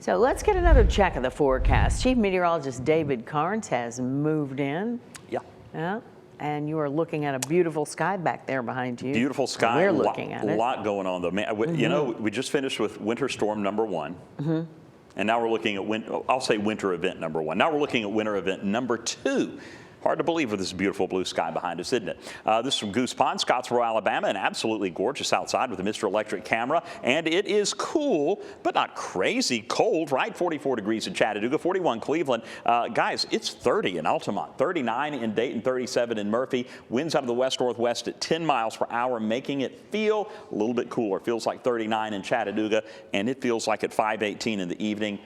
So let's get another check of the forecast. Chief Meteorologist David Karnes has moved in. Yeah. And you are looking at a beautiful sky back there behind you. Beautiful sky. We're looking at it. A lot going on, though. Man, you know, we just finished with winter storm number 1. And now we're looking at, I'll say winter event number 1. Now we're looking at winter event number 2. Hard to believe with this beautiful blue sky behind us, isn't it? This is from Goose Pond, Scottsboro, Alabama, and absolutely gorgeous outside with a Mr. Electric camera. And it is cool, but not crazy cold, right? 44 degrees in Chattanooga, 41 Cleveland. Guys, it's 30 in Altamont, 39 in Dayton, 37 in Murphy. Winds out of the west-northwest at 10 miles per hour, making it feel a little bit cooler. Feels like 39 in Chattanooga, and it feels like at 5:18 in the evening,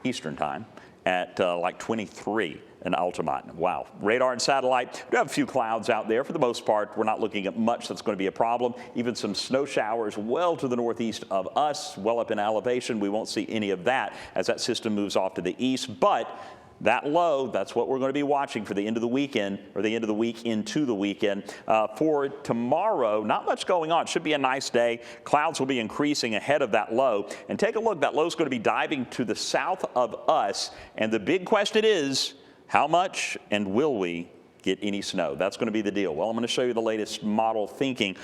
Eastern time, at like 23. In Altamont. Wow. Radar and satellite, we have a few clouds out there. For the most part, we're not looking at much that's going to be a problem. Even some snow showers well to the northeast of us, well up in elevation. We won't see any of that as that system moves off to the east. But that low, that's what we're going to be watching for the end of the weekend, or the end of the week into the weekend. For tomorrow, not much going on. It should be a nice day. Clouds will be increasing ahead of that low. And take a look, that low is going to be diving to the south of us. And the big question is, how much and will we get any snow? That's going to be the deal. Well, I'm going to show you the latest model thinking.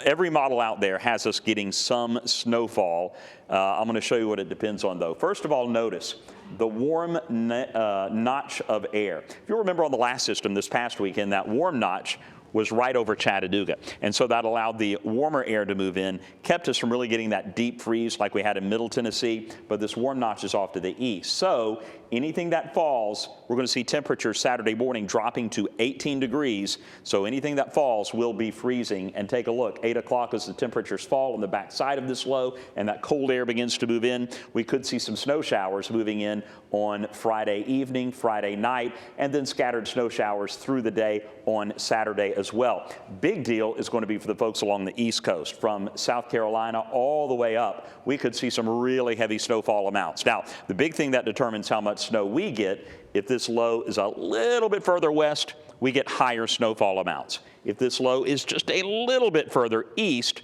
Every model out there has us getting some snowfall. I'm going to show you what it depends on, though. First of all, notice the warm notch of air. If you remember on the last system this past weekend, that warm notch was right over Chattanooga. And so that allowed the warmer air to move in, kept us from really getting that deep freeze like we had in Middle Tennessee, but this warm notch is off to the east. So anything that falls, we're going to see temperatures Saturday morning dropping to 18 degrees. So anything that falls will be freezing. And take a look, 8 o'clock as the temperatures fall on the backside of this low and that cold air begins to move in, we could see some snow showers moving in on Friday evening, Friday night, and then scattered snow showers through the day on Saturday as well. Big deal is going to be for the folks along the East Coast. From South Carolina all the way up, we could see some really heavy snowfall amounts. Now, the big thing that determines how much snow we get, if this low is a little bit further west, we get higher snowfall amounts. If this low is just a little bit further east,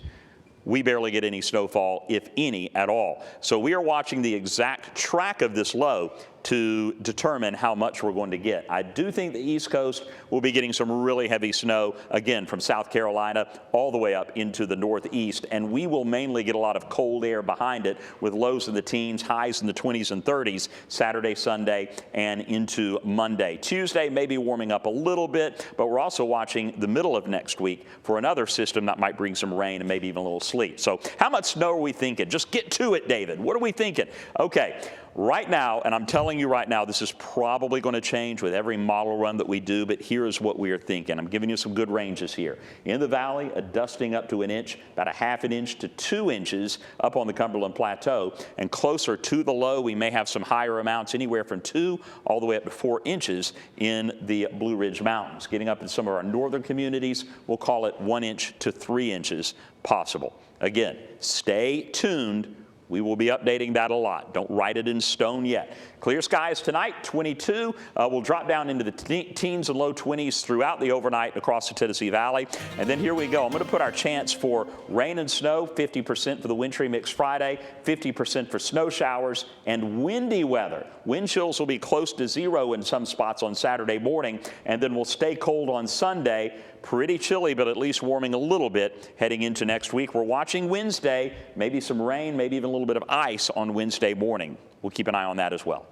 we barely get any snowfall, if any, at all. So we are watching the exact track of this low to determine how much we're going to get. I do think the East Coast will be getting some really heavy snow, again, from South Carolina all the way up into the northeast, and we will mainly get a lot of cold air behind it with lows in the teens, highs in the 20s and 30s Saturday, Sunday, and into Monday. Tuesday may be warming up a little bit, but we're also watching the middle of next week for another system that might bring some rain and maybe even a little sleet. So how much snow are we thinking? Just get to it, David. What are we thinking? Okay. Right now, and I'm telling you right now, this is probably going to change with every model run that we do, but here's what we are thinking. I'm giving you some good ranges here. In the valley, a dusting up to an inch, about a half an inch to 2 inches up on the Cumberland Plateau, and closer to the low, we may have some higher amounts, anywhere from 2 all the way up to 4 inches in the Blue Ridge Mountains. Getting up in some of our northern communities, we'll call it 1 inch to 3 inches possible. Again, stay tuned. We will be updating that a lot. Don't write it in stone yet. Clear skies tonight, 22. We'll drop down into the teens and low 20s throughout the overnight across the Tennessee Valley. And then here we go. I'm going to put our chance for rain and snow, 50% for the wintry mix Friday, 50% for snow showers, and windy weather. Wind chills will be close to 0 in some spots on Saturday morning, and then we'll stay cold on Sunday. Pretty chilly, but at least warming a little bit heading into next week. We're watching Wednesday, maybe some rain, maybe even a little bit of ice on Wednesday morning. We'll keep an eye on that as well.